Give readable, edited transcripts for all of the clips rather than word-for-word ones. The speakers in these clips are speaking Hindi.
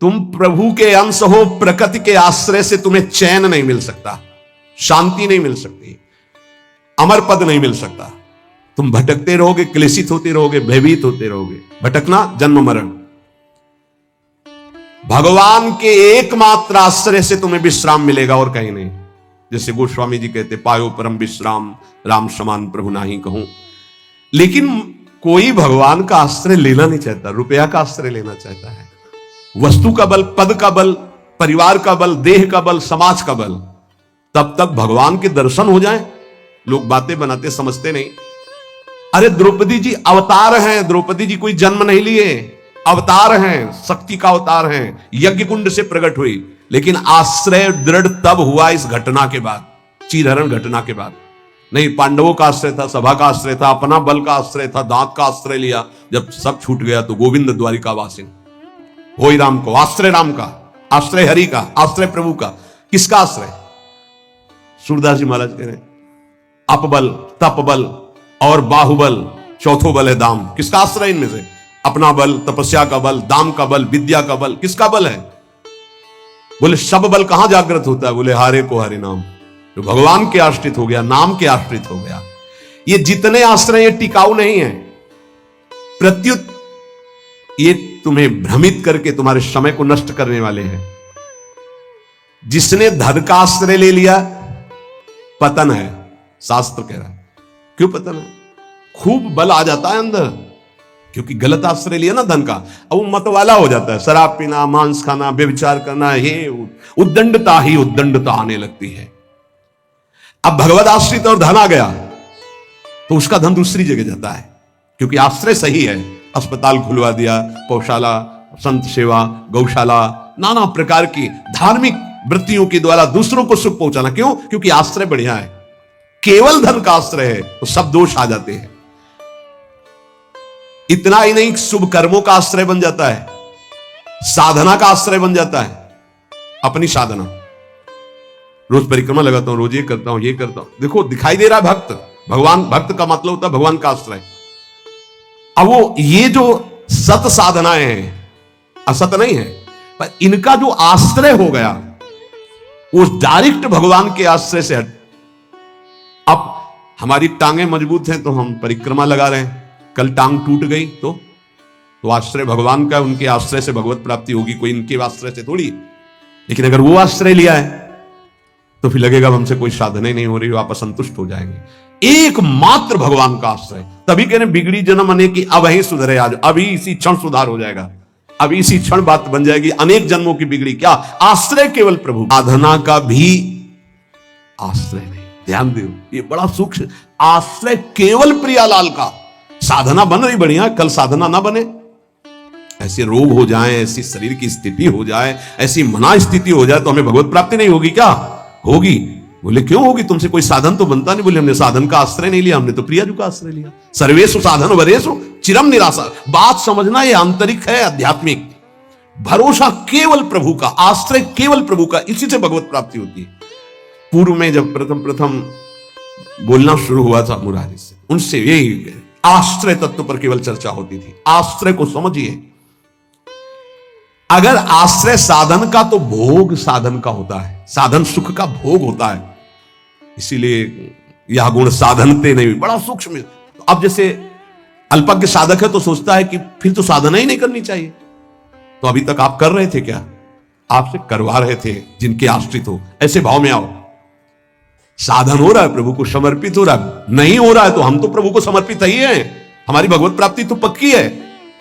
तुम प्रभु के अंश हो, प्रकृति के आश्रय से तुम्हें चैन नहीं मिल सकता, शांति नहीं मिल सकती, अमर पद नहीं मिल सकता। तुम भटकते रहोगे, क्लेशित होते रहोगे, भयभीत होते रहोगे। भटकना जन्म मरण। भगवान के एकमात्र आश्रय से तुम्हें विश्राम मिलेगा और कहीं नहीं। जैसे गोस्वामी जी कहते, पायो परम विश्राम, राम समान प्रभु नाही कहूं। लेकिन कोई भगवान का आश्रय लेना नहीं चाहता, रुपया का आश्रय लेना चाहता है। वस्तु का बल, पद का बल, परिवार का बल, देह का बल, समाज का बल। तब तक भगवान के दर्शन हो जाए। लोग बातें बनाते समझते नहीं। अरे द्रौपदी जी अवतार हैं, द्रौपदी जी कोई जन्म नहीं लिए, अवतार हैं, शक्ति का अवतार हैं, यज्ञ कुंड से प्रकट हुई। लेकिन आश्रय दृढ़ तब हुआ इस घटना के बाद, चीरहरण घटना के बाद। नहीं, पांडवों का आश्रय था, सभा का आश्रय था, अपना बल का आश्रय था, दांत का आश्रय लिया। जब सब छूट गया तो गोविंद द्वारिका वासिन होई राम को, आश्रय राम का, आश्रय हरि का, आश्रय प्रभु का। किसका आश्रय? सूरदास जी महाराज कह रहे हैं, अपबल, तपबल और बाहुबल, चौथो बल है दाम। किसका आश्रय इनमें से? अपना बल, तपस्या का बल, दाम का बल, विद्या का बल। किसका बल है? बोले सब बल कहां जागृत होता है? बोले हारे को हरि नाम। जो भगवान के आश्रित हो गया, नाम के आश्रित हो गया। ये जितने आश्रय ये टिकाऊ नहीं है, प्रत्युत ये तुम्हें भ्रमित करके तुम्हारे समय को नष्ट करने वाले हैं। जिसने धन का आश्रय ले लिया पतन है, शास्त्र कह रहा है। क्यों पतन है? खूब बल आ जाता है अंदर, क्योंकि गलत आश्रय लिया ना धन का। अब वो मत वाला हो जाता है, शराब पीना, मांस खाना, व्यभिचार करना, ये उद्दंडता ही उद्दंडता आने लगती है। अब भगवत आश्रित और धन आ गया तो उसका धन दूसरी जगह जाता है, क्योंकि आश्रय सही है। अस्पताल खुलवा दिया, पौशाला, संत सेवा, गौशाला, नाना प्रकार की धार्मिक वृत्तियों के द्वारा दूसरों को सुख पहुंचाना। क्यों? क्योंकि आश्रय बढ़िया है। केवल धन का आश्रय है तो सब दोष आ जाते हैं। इतना ही नहीं, शुभ कर्मों का आश्रय बन जाता है, साधना का आश्रय बन जाता है। अपनी साधना, रोज परिक्रमा लगाता हूं, रोज ये करता हूं, ये करता हूं। देखो दिखाई दे रहा है भक्त, भगवान। भक्त का मतलब होता है भगवान का आश्रय। अब वो ये जो सत साधनाएं हैं, असत नहीं है, पर इनका जो आश्रय हो गया वो डायरेक्ट भगवान के आश्रय से हट। अब हमारी टांगें मजबूत हैं तो हम परिक्रमा लगा रहे हैं, कल टांग टूट गई तो आश्रय भगवान का, उनके आश्रय से भगवत प्राप्ति होगी, कोई इनके आश्रय से थोड़ी। लेकिन अगर वो आश्रय लिया है तो फिर लगेगा हमसे कोई साधना ही नहीं हो रही, आप असंतुष्ट हो जाएंगे। एकमात्र भगवान का आश्रय। तभी कहने बिगड़ी जन्म अनेक की, अब ही सुधरे आज, अभी इसी क्षण सुधार हो जाएगा, अभी इसी क्षण बात बन जाएगी। अनेक जन्मों की बिगड़ी क्या? आश्रय केवल प्रभु। साधना का भी आश्रय नहीं। ध्यान दो, ये बड़ा सूक्ष्म। आश्रय केवल प्रियालाल का। साधना बन रही बढ़िया, कल साधना ना बने, ऐसे रोग हो जाए, ऐसी शरीर की स्थिति हो जाए, ऐसी मना स्थिति हो जाए तो हमें भगवत प्राप्ति नहीं होगी क्या? होगी। बोले क्यों होगी? तुमसे कोई साधन तो बनता नहीं। बोले हमने साधन का आश्रय नहीं लिया, हमने तो प्रियाजू का आश्रय लिया। सर्वेषु साधन वरेषु चिरम निराशा। बात समझना, ये आंतरिक है, आध्यात्मिक। भरोसा केवल प्रभु का, आश्रय केवल प्रभु का, इसी से भगवत प्राप्ति होती है। पूर्व में जब प्रथम बोलना शुरू हुआ था मुरारी से, उनसे यही आश्रय तत्व पर केवल चर्चा होती थी। आश्रय को समझिए। अगर आश्रय साधन का, तो भोग साधन का होता है, साधन सुख का भोग होता है। इसीलिए यह गुण साधनते नहीं, बड़ा सूक्ष्म। अब जैसे अल्पज्ञ साधक है तो सोचता है कि फिर तो साधना ही नहीं करनी चाहिए। तो अभी तक आप कर रहे थे क्या? आपसे करवा रहे थे जिनके आश्रित हो। ऐसे भाव में आओ। साधन हो रहा है, प्रभु को समर्पित हो रहा है। नहीं हो रहा है तो हम तो प्रभु को समर्पित ही हैं, हमारी भगवत प्राप्ति तो पक्की है।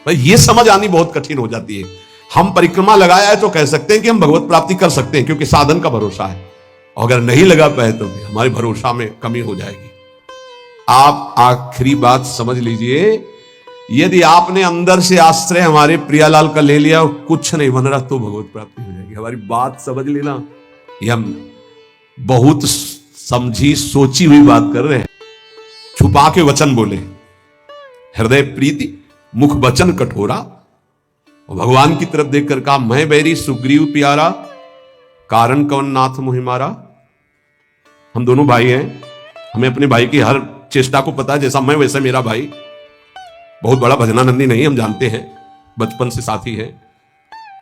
भाई ये समझ आनी बहुत कठिन हो जाती है। हम परिक्रमा लगाया है तो कह सकते हैं कि हम भगवत प्राप्ति कर सकते हैं, क्योंकि साधन का भरोसा है। अगर नहीं लगा पाए तो हमारे भरोसा में कमी हो जाएगी। आप आखिरी बात समझ लीजिए, यदि आपने अंदर से आश्रय हमारे प्रियालाल का ले लिया और कुछ नहीं बन रहा तो भगवत प्राप्ति हो जाएगी। हमारी बात समझ लेना। ये हम बहुत समझी सोची हुई बात कर रहे हैं। छुपा के वचन बोले, हृदय प्रीति, मुख वचन कठोरा, और भगवान की तरफ देखकर कहा, मैं बैरी सुग्रीव प्यारा, कारण कवन नाथ मोहि मारा। हम दोनों भाई हैं, हमें अपने भाई की हर चेष्टा को पता है। जैसा मैं वैसा मेरा भाई। बहुत बड़ा भजनानंदी नहीं, हम जानते हैं, बचपन से साथी है।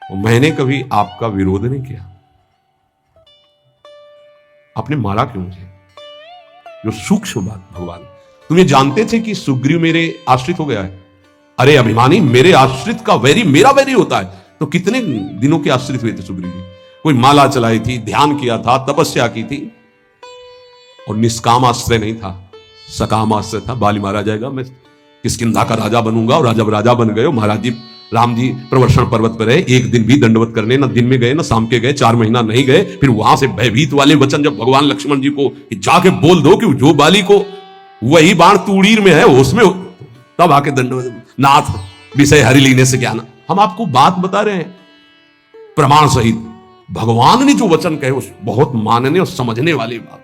और मैंने कभी आपका विरोध नहीं किया, आपने मारा क्यों मुझे? जो सूक्ष्म बात भगवान, तुम ये जानते थे कि सुग्रीव मेरे आश्रित हो गया है? अरे अभिमानी, मेरे आश्रित का वैरी मेरा वैरी होता है। तो कितने दिनों के आश्रित हुए थे सुग्रीव जी? कोई माला चलाई थी, ध्यान किया था, तपस्या की थी, और निष्काम आश्रय नहीं था, सकाम आश्रय था। बाली मारा जाएगा, मैं किष्किंधा का राजा बनूंगा, और जब राजा बन गए, महाराज जी राम जी प्रवर्षण पर्वत पर रहे, एक दिन भी दंडवत करने ना दिन में गए ना शाम के गए, 4 महीना नहीं गए। फिर वहां से भयभीत वाले वचन जब भगवान लक्ष्मण जी को कि जाके बोल दो कि जो बाली को वही बाण तूड़ीर में है उसमें, तब आके दंडवत, नाथ विषय हरि लीने से ज्ञान। हम आपको बात बता रहे हैं प्रमाण सहित, भगवान ने जो वचन कहे उस बहुत मानने और समझने वाली बात।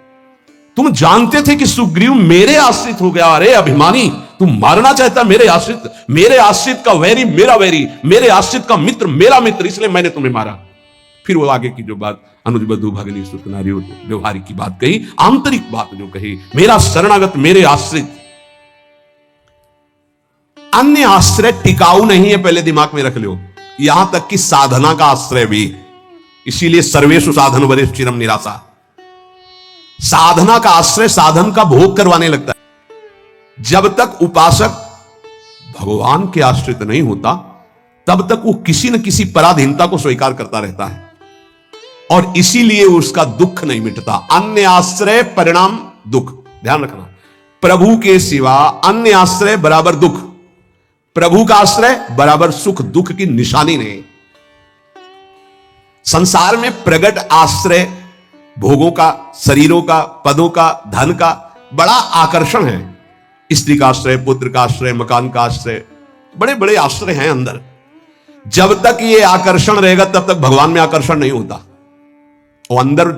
तुम जानते थे कि सुग्रीव मेरे आश्रित हो गया। अरे अभिमानी, तुम मारना चाहता मेरे आश्रित का वैरी मेरा वैरी, मेरे आश्रित का मित्र मेरा मित्र, इसलिए मैंने तुम्हें मारा। फिर वो आगे की जो बात अनुज बधु भगनी सुत नारी व्यवहारिक की बात कही, आंतरिक बात जो कही, मेरा शरणागत मेरे आश्रित। अन्य आश्रय टिकाऊ नहीं है, पहले दिमाग में रख लो, यहां तक कि साधना का आश्रय भी। इसीलिए सर्वेषु साधन वरेषु चिरम निराशा। साधना का आश्रय साधन का भोग करवाने लगता है। जब तक उपासक भगवान के आश्रित नहीं होता, तब तक वो किसी न किसी पराधीनता को स्वीकार करता रहता है, और इसीलिए उसका दुख नहीं मिटता। अन्य आश्रय परिणाम दुख, ध्यान रखना। प्रभु के सिवा अन्य आश्रय बराबर दुख, प्रभु का आश्रय बराबर सुख, दुख की निशानी नहीं। संसार में प्रगट आश्रय भोगों का, शरीरों का, पदों का, धन का बड़ा आकर्षण है। स्त्री का आश्रय, पुत्र का आश्रय, मकान का आश्रय, बड़े बड़े आश्रय हैं अंदर। जब तक ये आकर्षण रहेगा तब तक भगवान में आकर्षण नहीं होता। और अंदर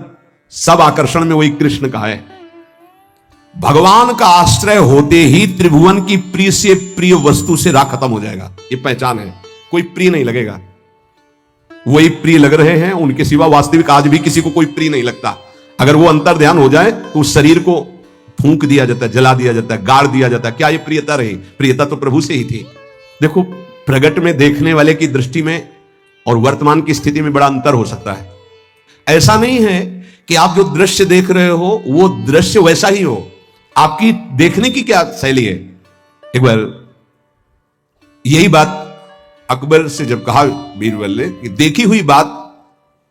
सब आकर्षण में वही कृष्ण का है। भगवान का आश्रय होते ही त्रिभुवन की प्रिय से प्रिय वस्तु से राग खत्म हो जाएगा। ये पहचान है, कोई प्रिय नहीं लगेगा। वही प्रिय लग रहे हैं, उनके सिवा वास्तविक आज भी किसी को कोई प्रिय नहीं लगता। अगर वो अंतर ध्यान हो जाए तो उस शरीर को फूंक दिया जाता है, जला दिया जाता है, गाड़ दिया जाता है। क्या ये प्रियता रही? प्रियता तो प्रभु से ही थी। देखो, प्रगट में देखने वाले की दृष्टि में और वर्तमान की स्थिति में बड़ा अंतर हो सकता है। ऐसा नहीं है कि आप जो दृश्य देख रहे हो वो दृश्य वैसा ही हो। आपकी देखने की क्या शैली है? एक बार यही बात अकबर से जब कहा बीरबल ने कि देखी हुई बात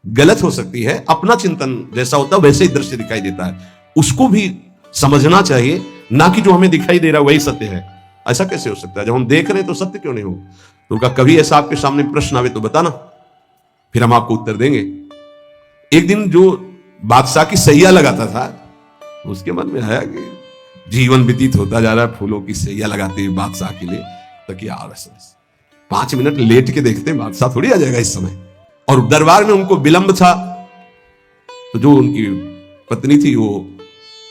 गलत हो सकती है, अपना चिंतन जैसा होता है वैसे ही दृश्य दिखाई देता है, उसको भी समझना चाहिए, ना कि जो हमें दिखाई दे रहा है वही सत्य है। ऐसा कैसे हो सकता है? जब हम देख रहे हैं तो सत्य क्यों नहीं हो? तो उनका कभी ऐसा आपके सामने प्रश्न आवे तो बताना, फिर हम आपको उत्तर देंगे। एक दिन जो बादशाह की सैया लगाता था, उसके मन में आया कि जीवन व्यतीत होता जा रहा है फूलों की सैया लगाते हुए बादशाह के लिए, तो यार 5 मिनट लेट के देखते हैं, बादशाह थोड़ी आ जाएगा इस समय। और दरबार में उनको विलंब था, तो जो उनकी पत्नी थी वो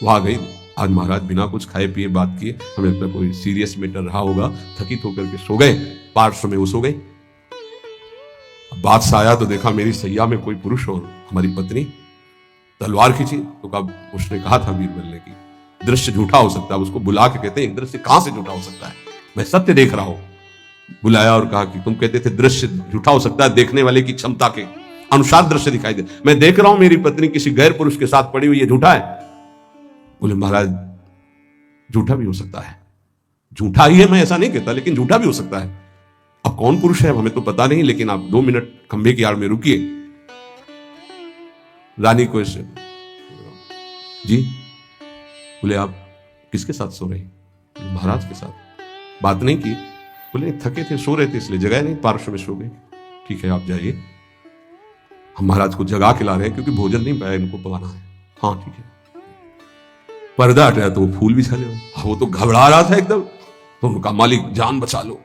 वहां गई। आज महाराज बिना कुछ खाए पिए बात किए, हमें लगता कोई सीरियस मैटर रहा होगा, थकित होकर के सो गए। पार्श्व में वो सो गई। बादशाह आया तो देखा मेरी सैया में कोई पुरुष और हमारी पत्नी। तलवार खींची तो कब उसने कहा था बीरबल ने कि दृश्य झूठा हो सकता है। उसको बुला के कहते हैं दृश्य कहां से झूठा हो सकता है, मैं सत्य देख रहा हूं। बुलाया और कहा कि तुम कहते थे दृश्य झूठा हो सकता है, देखने वाले की क्षमता के अनुसार दृश्य दिखाई दे। मैं देख रहा हूं मेरी पत्नी किसी गैर पुरुष के साथ पड़ी हुई, ये झूठा है? बोले महाराज झूठा भी हो सकता है। झूठा ही है मैं ऐसा नहीं कहता, लेकिन झूठा भी हो सकता है। अब कौन पुरुष है हमें तो पता नहीं, लेकिन आप 2 मिनट खंभे की आड़ में रुकिए। रानी को ऐसे जी, बोले आप किसके साथ सो रहे? महाराज के साथ। बात नहीं की? बोले थके थे, सो रहे थे इसलिए जगह नहीं, पार्श्व में सो गए। ठीक है आप जाइए, हम महाराज को जगा के ला रहे हैं क्योंकि भोजन नहीं पाया, इनको पकाना है। हाँ ठीक है। पर्दा हटाया तो वो फूल बिछा ले। वो तो घबरा रहा था एकदम, तो उनका मालिक जान बचा लो,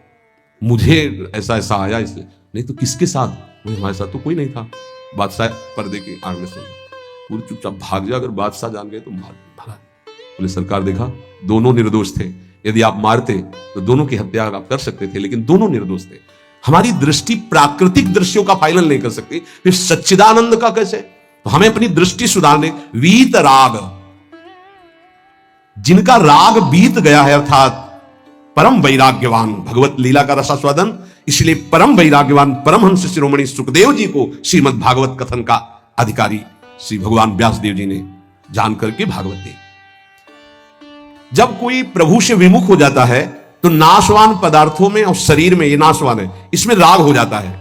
मुझे ऐसा ऐसा आया इसलिए। नहीं तो किसके साथ? हमारे साथ तो कोई नहीं था। बादशाह पर्दे की आड़ में सो गए। पूरी चुपचाप भाग जा, अगर बादशाह जान गए तो भागा। बोले सरकार देखा दोनों निर्दोष थे, यदि आप मारते तो दोनों की हत्या आप कर सकते थे, लेकिन दोनों निर्दोष थे। हमारी दृष्टि प्राकृतिक दृश्यों का फाइनल नहीं कर सकती, फिर सच्चिदानंद का कैसे? तो हमें अपनी दृष्टि सुधारने। वीत राग, जिनका राग बीत गया है, अर्थात परम वैराग्यवान, भगवत लीला का रसास्वादन इसलिए परम वैराग्यवान परमहंस शिरोमणि सुखदेव जी को श्रीमद् भागवत कथन का अधिकारी श्री भगवान व्यासदेव जी ने जान करके भागवत दी। जब कोई प्रभु से विमुख हो जाता है तो नाशवान पदार्थों में और शरीर में, ये नाशवान है, इसमें राग हो जाता है।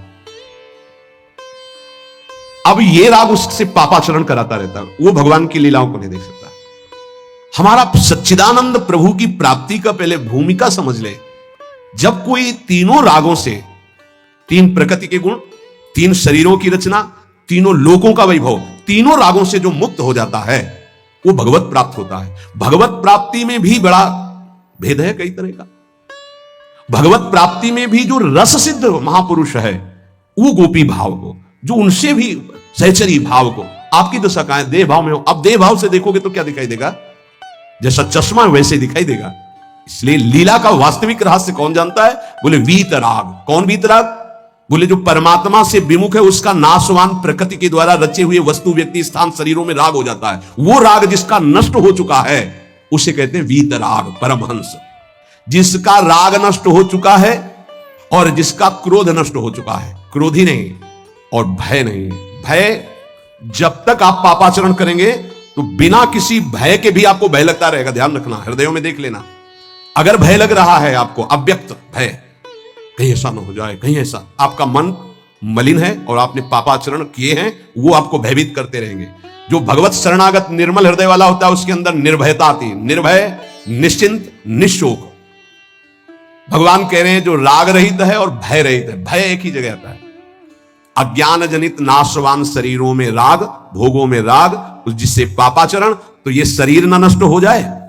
अब ये राग उससे पापाचरण कराता रहता है, वो भगवान की लीलाओं को नहीं देख सकता। हमारा सच्चिदानंद प्रभु की प्राप्ति का पहले भूमिका समझ ले। जब कोई तीनों रागों से, तीन प्रकृति के गुण, तीन शरीरों की रचना, तीनों लोकों का वैभव, तीनों रागों से जो मुक्त हो जाता है वो भगवत प्राप्त होता है। भगवत प्राप्ति में भी बड़ा भेद है कई तरह का। भगवत प्राप्ति में भी जो रस सिद्ध महापुरुष है वो गोपी भाव को, जो उनसे भी सहचरी भाव को, आपकी दशा कहां है? देह भाव में हो। अब देह भाव से देखोगे तो क्या दिखाई देगा? जैसा चश्मा वैसे दिखाई देगा। इसलिए लीला का वास्तविक रहस्य कौन जानता है? बोले वीतराग। कौन वीतराग? बोले जो परमात्मा से विमुख है उसका नाशवान प्रकृति के द्वारा रचे हुए वस्तु, व्यक्ति, स्थान, शरीरों में राग हो जाता है। वो राग जिसका नष्ट हो चुका है उसे कहते हैं वीतराग, परमहंस। जिसका राग नष्ट हो चुका है और जिसका क्रोध नष्ट हो चुका है, क्रोधी नहीं और भय नहीं। भय, जब तक आप पापाचरण करेंगे तो बिना किसी भय के भी आपको भय लगता रहेगा। ध्यान रखना, हृदयों में देख लेना। अगर भय लग रहा है आपको, अव्यक्त भय, कहीं ऐसा ना हो जाए, कहीं ऐसा, आपका मन मलिन है और आपने पापाचरण किए हैं, वो आपको भयभीत करते रहेंगे। जो भगवत शरणागत निर्मल हृदय वाला होता है उसके अंदर निर्भयता आती है, निर्भय, निश्चिंत, निशोक। भगवान कह रहे हैं जो राग रहित है और भय रहित है। भय एक ही जगह आता है। अज्ञान जनित नाशवान शरीरों में राग, भोगों में राग, जिससे पापाचरण, तो ये शरीर ना नष्ट हो जाए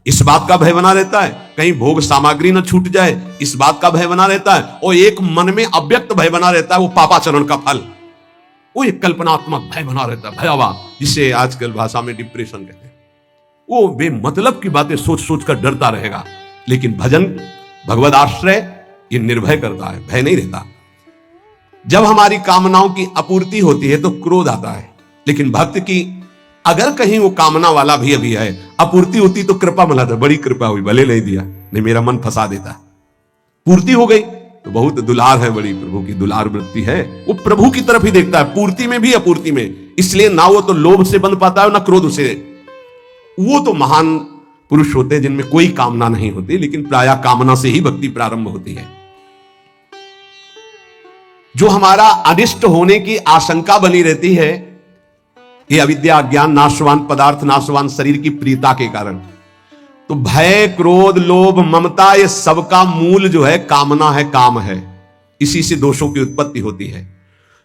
इस बात का भय बना रहता है, कहीं भोग सामग्री न छूट जाए इस बात का भय बना रहता है, और एक मन में अव्यक्त भय बना रहता है, वो पापाचरण का फल, वो एक कल्पनात्मक भय बना रहता है, भयावह, जिसे आजकल भाषा में डिप्रेशन कहते हैं। वो बेमतलब की बातें सोच सोच कर डरता रहेगा। लेकिन भजन, भगवद आश्रय, ये निर्भय करता है, भय नहीं रहता। जब हमारी कामनाओं की आपूर्ति होती है तो क्रोध आता है, लेकिन भक्त की अगर कहीं वो कामना वाला भी अभी है, अपूर्ति होती तो कृपा मनाता, बड़ी कृपा हुई, भले नहीं दिया, नहीं मेरा मन फंसा देता। पूर्ति हो गई तो बहुत दुलार है, बड़ी प्रभु की दुलार वृत्ति है, वो प्रभु की तरफ ही देखता है, पूर्ति में भी अपूर्ति में। इसलिए ना वो तो लोभ से बंध पाता है ना क्रोध से। वो तो महान पुरुष होते हैं जिनमें कोई कामना नहीं होती, लेकिन प्रायः कामना से ही भक्ति प्रारंभ होती है। जो हमारा अनिष्ट होने की आशंका बनी रहती है, ये अविद्या, अज्ञान, नाशवान पदार्थ, नाशवान शरीर की प्रियता के कारण, तो भय, क्रोध, लोभ, ममता, ये सबका मूल जो है कामना है, काम है। इसी से दोषों की उत्पत्ति होती है।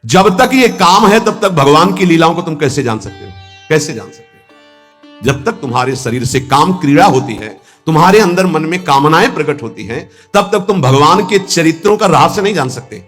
जब तक ये काम है तब तक भगवान की लीलाओं को तुम कैसे जान सकते हो? कैसे जान सकते हो? जब तक तुम्हारे शरीर से काम क्रीड़ा होती है, तुम्हारे अंदर मन में कामनाएं प्रकट होती हैं, तब तक तुम भगवान के चरित्रों का रहस्य नहीं जान सकते।